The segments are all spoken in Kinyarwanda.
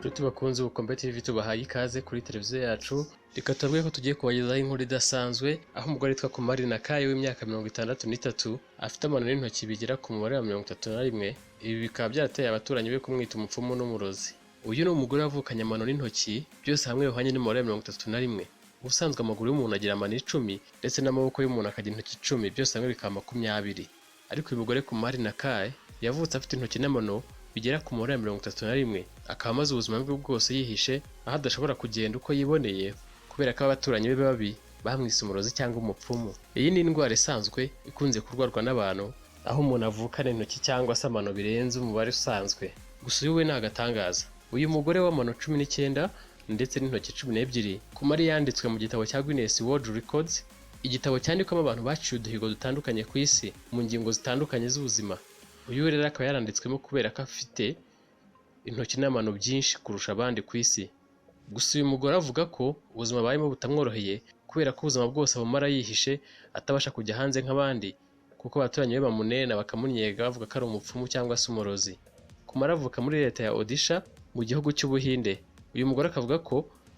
Nshuti bakunze Bukombe TV tubahaye ikaze kuri televiziyo yacu. Reka tubabwire ko tugiye kubagezaho inkuru idasanzwe aho umugore witwa Kumari Nakayi w'imyaka 63 afite amano n'intoki bigera ku mubare wa 31. Ibi bikaba byateye abaturanyi be kumwita umupfumu n'umurozi. Uyu ni umugore wavukanye amano n'intoki byose hamwe bihwanye n'umubare wa 31. Ubusanzwe amaguru y'umuntu agira amano 10 ndetse n'amaboko y'umuntu akagira intoki 10 byose hamwe bikaba 20. Ariko uyu mugore Kumari Nakayi yavutse afite intoki n'amano bigera ku mubare wa 31, akaba amaze ubuzima bwe bwose yihishe aho adashobora kugenda uko yiboneye kubera ko abaturanyi be babi bamwise umurozi cyangwa umupfumu. Iyi ni indwara isanzwe ikunze kurwarwa n'abantu aho umuntu avukana intoki cyangwa se amano birenze umubare usanzwe. Gusa uyu we ni agatangaza. Uyu mugore w'amano 19 ndetse n'intoki 12 Kumari yanditswe mu gitabo cya Guinness World Records, igitabo cyandikwamo abantu baciye uduhigo dutandukanye ku isi mu ngingo zitandukanye z'ubuzima. Uyu rero akaba yaranditswemo kubera ko afite intoki n'amano byinshi kurusha abandi ku isi. Gusa uyu mugore avuga ko ubuzima barimo butamworoheye kubera ko ubuzima bwose abumara yihishe atabasha kujya hanze nk'abandi kuko abaturanyi be bamunena bakamunyega bavuga ko ari umupfumu cyangwa se umurozi. Kumara avuka muri leta ya Odisha mu gihugu cy'Ubuhinde. Uyu mugore akavuga ko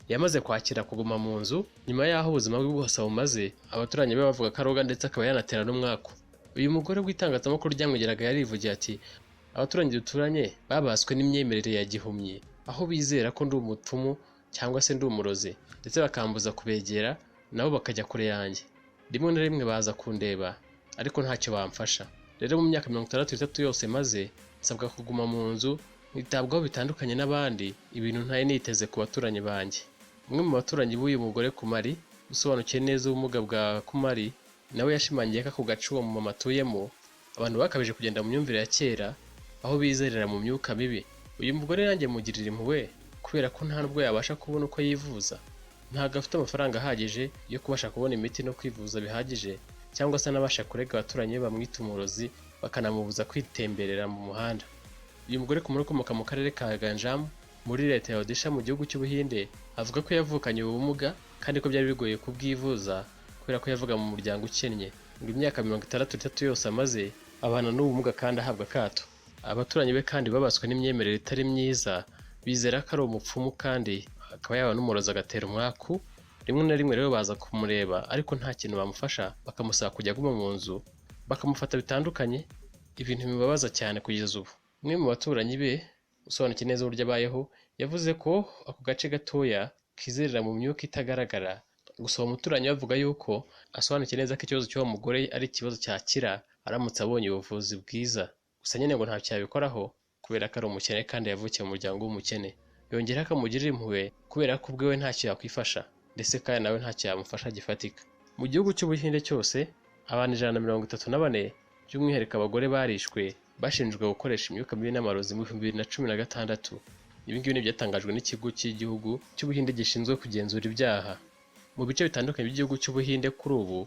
yamaze kwakira kuguma mu nzu nyuma y'aho ubuzima bwe bwose abumaze, abaturanyi be bavuga ko aroga ndetse akaba yanatera n'umwaku. Uyu mugore w'itangazamakuru ryamwegeraga yarivugiye ati abaturanyi duturanye babaswe n'imyemerere ya gihumyi aho bizera ko ndi umupfumu cyangwa se ndi umurozi ndetse bakambuza kubegera nabo bakajya kure yanjye. Rimwe na rimwe baza kundeba ariko ntacyo bamfasha. Rero mu myaka 63 yose maze nsabwa kuguma mu nzu nkitabwaho bitandukanye n'abandi, ibintu ntaye niteze ku baturanyi banjye. Umwe mu baturanyi b'uyu mugore Kumari usobanukiye neza ubumuga bwa Kumari nawe yashimangiye ko ako gace uwo mumama atuyemo abantu bakabije kugenda mu myumvire ya kera aho bizerera mu myuka mibi. Uyu mugore yanjye mugirira impuhwe kubera ko nta nubwo yabasha kubona uko yivuza, ntabwo afite amafaranga ahagije yo kubasha kubona imiti no kwivuza bihagije, cyangwa se anabasha kurega abaturanyi be bamwita umurozi bakanamubuza kwitemberera mu muhanda. Uyu mugore Kumari ukomoka mu karere ka Ganjam muri leta ya Odisha mu gihugu cy'Ubuhinde avuga ko yavukanye ubumuga kandi ko byari bigoye kubwivuza kubera ko yavuga mu muryango ukennye. Ngo imyaka 63 yose amaze abana n'ubumuga kandi ahabwa akato. Abaturanyi be kandi babaswe n'imyemerere itari myiza, bizera ko ari umupfumu kandi akaba yaba n'umurozi agatera umwaku. Rimwe na rimwe rero baza kumureba ariko nta kintu bamufasha, bakamusaba kujya aguma mu nzu, bakamufata bitandukanye, ibintu bimubabaza cyane kugeza ubu. Umwe mu baturanyi be usobanukiye neza uburyo abayeho yavuze ko ako gace gatoya kizerera mu myuka itagaragara. Gusa uwo muturanyi bavuga yuko asobanukiye neza ko ikibazo cy'uwo mugore ari ikibazo cyakira aramutse abonye ubuvuzi bwiza. Gusa nyine ngo ntacyo yabikoraho kubera ko ari umukene kandi yavukiye mu muryango w'umukene. Yongera ko amugirira impuhwe kubera ko ubwe we ntacyo yakwifasha ndetse kandi nawe ntacyo yamufasha gifatika. Mu gihugu cy'Ubuhinde cyose abantu 134 by'umwihariko abagore barishwe bashinjwe gukoresha imyuka mibi n'amarozi mu 2016. Ibi ngibi ni byatangajwe n'ikigo cy'igihugu cy'Ubuhinde gishinzwe kugenzura ibyaha. Mu bice bitandukanye by'igihugu cy'Ubuhinde kuri ubu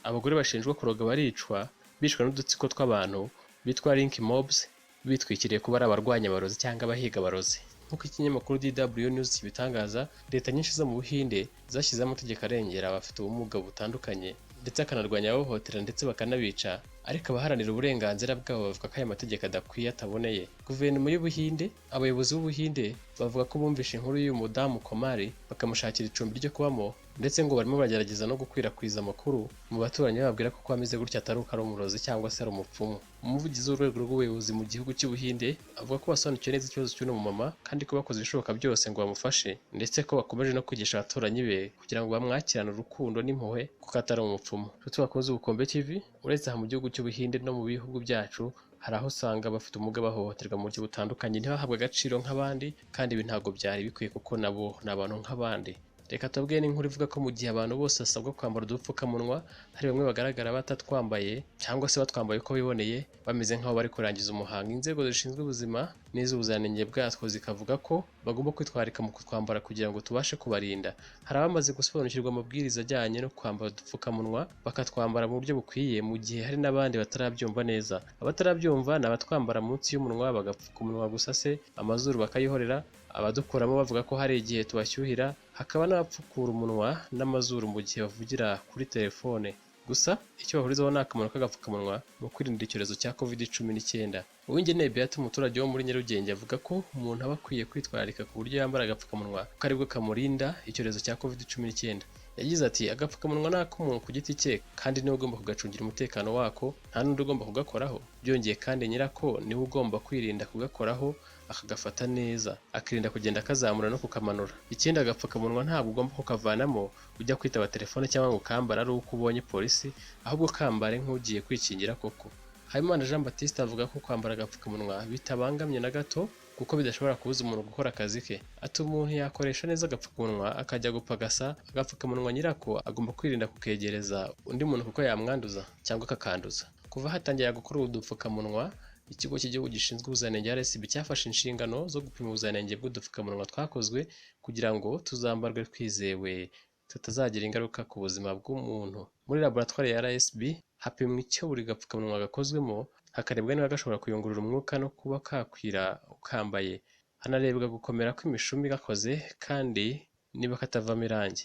abagore bashinjwa kuroga baricwa, bishwe n'udutsiko tw'abantu bitwa link mobs bitwikiriye kuba ari abarwanya abarozi cyangwa abahiga abarozi. Nk'uko ikinyamakuru DW News kibitangaza, leta nyinshi zo mu Buhinde zashyizeho amategeko arengera abafite ubumuga butandukanye ndetse akanarwanya abahohotera ndetse bakanabica, ariko abaharanira uburenganzira bwabo bavuga ko aya mategeko adakwiye ataboneye. Guverinoma y'Ubuhinde, abayobozi b'Ubuhinde bavuga ko bumvishe inkuru y'uyu mudamu Kumari bakamushakira icumbi ryo kubamo ndetse ngo barimo bagerageza no gukwirakwiza amakuru mu baturanyi bababwira ko ameze gutya atari uko ari umurozi cyangwa se ari umupfumu. Umuvugizi w'urwego rw'ubuyobozi mu gihugu cy'Ubuhinde avuga ko basobanukiwe neza ikibazo cy'uno mumama kandi ko bakoze ibishoboka byose ngo bamufashe ndetse ko bakomeje no kwigisha abaturanyi be kugira ngo bamwakirane urukundo n'impuhwe kuko atari umupfumu. Bakoze Ubukombe TV uretse aha mu gihugu cy'Ubuhinde no mu bihugu byacu hari aho usanga bafite ubumuga bahohoterwa mu buryo butandukanye ntibahabwe agaciro nk'abandi, kandi ibi ntabwo byari bikwiye kuko nabo ni abantu nk'abandi. Reka tubabwire n'inkuru ivuga ko mu gihe abantu bose basabwa kwambara udupfukamunwa hari bamwe bagaragara batatwambaye cyangwa se batwambaye uko biboneye bameze nk'aho bari kurangiza umuhango. Inzego zishinzwe ubuzima n'iz'ubuziranenge bwatwo zikavuga ko bagomba kwitwararika mu kutwambara kugira ngo tubashe kubarinda. Hari abamaze gusobanukirwa amabwiriza ajyanye no kwambara udupfukamunwa bakatwambara mu buryo bukwiye, mu gihe hari n'abandi batarabyumva neza. Abatarabyumva ni abatwambara munsi y'umunwa bagapfuka umunwa gusa se amazuru bakayihorera, abadukuramo bavuga ko hari igihe tubashyuhira, hakaba n'abapfukura umunwa n'amazuru mu gihe bavugira kuri telefone. gusa icyo bahurizaho ni akamaro k'agapfukamunwa mu kwirinda icyorezo cya COVID-19. Uwingeneye Beata, umuturage wo muri Nyarugenge, avuga ko umuntu aba akwiye kwitwararika ku buryo yambara agapfukamunwa kuko aribwo kamurinda icyorezo cya COVID-19. Yagize ati agapfukamunwa ni ak'umuntu ku giti cye kandi niwe ugomba kugacungira umutekano wako, nta n'undi ugomba kugakoraho. Byongeye kandi nyirako niwe ugomba kwirinda kugakoraho akagafata neza, akirinda kugenda akazamura no kukamanura. Ikindi, agapfukamunwa ntabwo ugomba kukavanamo ujya kwitaba telefone cyangwa ngo ukambara ari uko ubonye polisi, ahubwo kambare nk'ugiye kwikingira koko. Habimana Jean Baptiste avuga ko kwambara agapfukamunwa bitabangamye na gato kuko bidashobora kubuza umuntu gukora akazi ke. Ati umuntu yakoresha neza agapfukamunwa akajya gupagasa agapfukamunwa, nyirako agomba kwirinda kukegereza undi muntu kuko yamwanduza cyangwa akakanduza. Kuva hatangira gukora udupfukamunwa, Ikigo cy'Igihugu gishinzwe ubuziranenge RSB cyafashe inshingano zo gupima ubuziranenge bw'udupfukamunwa twakozwe kugira ngo tuzambarwe twizewe tutazagira ingaruka ku buzima bw'umuntu. Muri laboratwari ya RSB hapimwa icyo buri gapfukamunwa gakozwemo, hakarebwa niba gashobora kuyungurura umwuka no kuba kakwira ukambaye, hanarebwa gukomera kw'imishumi gakoze kandi niba katavamo irangi.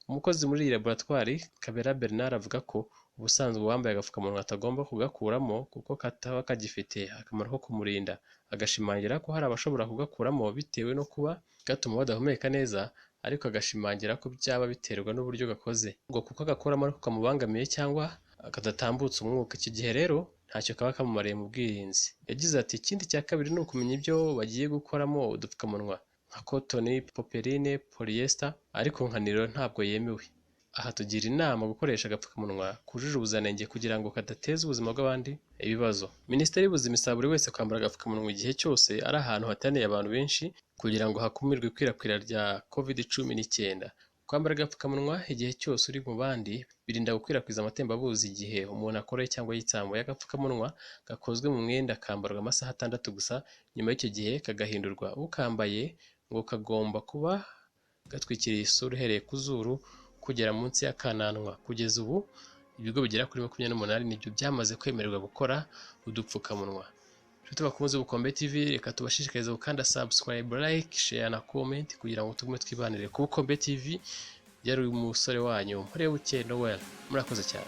Umukozi muri iyi laboratwari, Kabera Bernard, avuga ko ubusanzwe uwambaye agapfukamunwa atagomba kugakuramo kuko kataba kagifite akamaro ko kumurinda. Agashimangira ko hari abashobora kugakuramo bitewe no kuba gatuma badahumeka neza, ariko agashimangira ko byaba biterwa n'uburyo gakoze, ngo kuko agakuramo ariko kamubangamiye cyangwa kadatambutsa umwuka, iki gihe rero ntacyo kaba kamumariye mu bwirinzi. Yagize ati ikindi cya kabiri ni ukumenya ibyo bagiye gukoramo udupfukamunwa nka cotton, popeline, polyester, ariko nka nylon ntabwo yemewe. Aha tugira inama gukoresha agapfukamunwa kujuje ubuziranenge kugira ngo kadateza ubuzima bw'abandi ibibazo. Minisiteri y'Ubuzima isaba buri wese kwambara agapfukamunwa igihe cyose ari ahantu hateraniye abantu benshi kugira ngo hakumirwe ikwirakwira rya COVID-19. Kwambara agapfukamunwa igihe cyose uri mu bandi birinda gukwirakwiza amatembabuzi igihe umuntu akoreye cyangwa yitsamuye. Agapfukamunwa gakozwe mu mwenda kambarwa amasaha 6 gusa, nyuma y'icyo gihe kagahindurwa. Ukambaye ngo kagomba kuba gatwikiriye isura uhereye ku zuru kugera munsi y'akananwa. Kugeza ubu ibigo bigera kuri 28 nibyo byamaze kwemererwa gukora udupfukamunwa. Inshuti bakunze Ubukombe TV, reka tubashishikarize gukanda subscribe, like, share na comment kugira ngo tugume twibanire ku Bukombe TV. Yari umusore wanyu Mpore Buke Noel, murakoze cyane.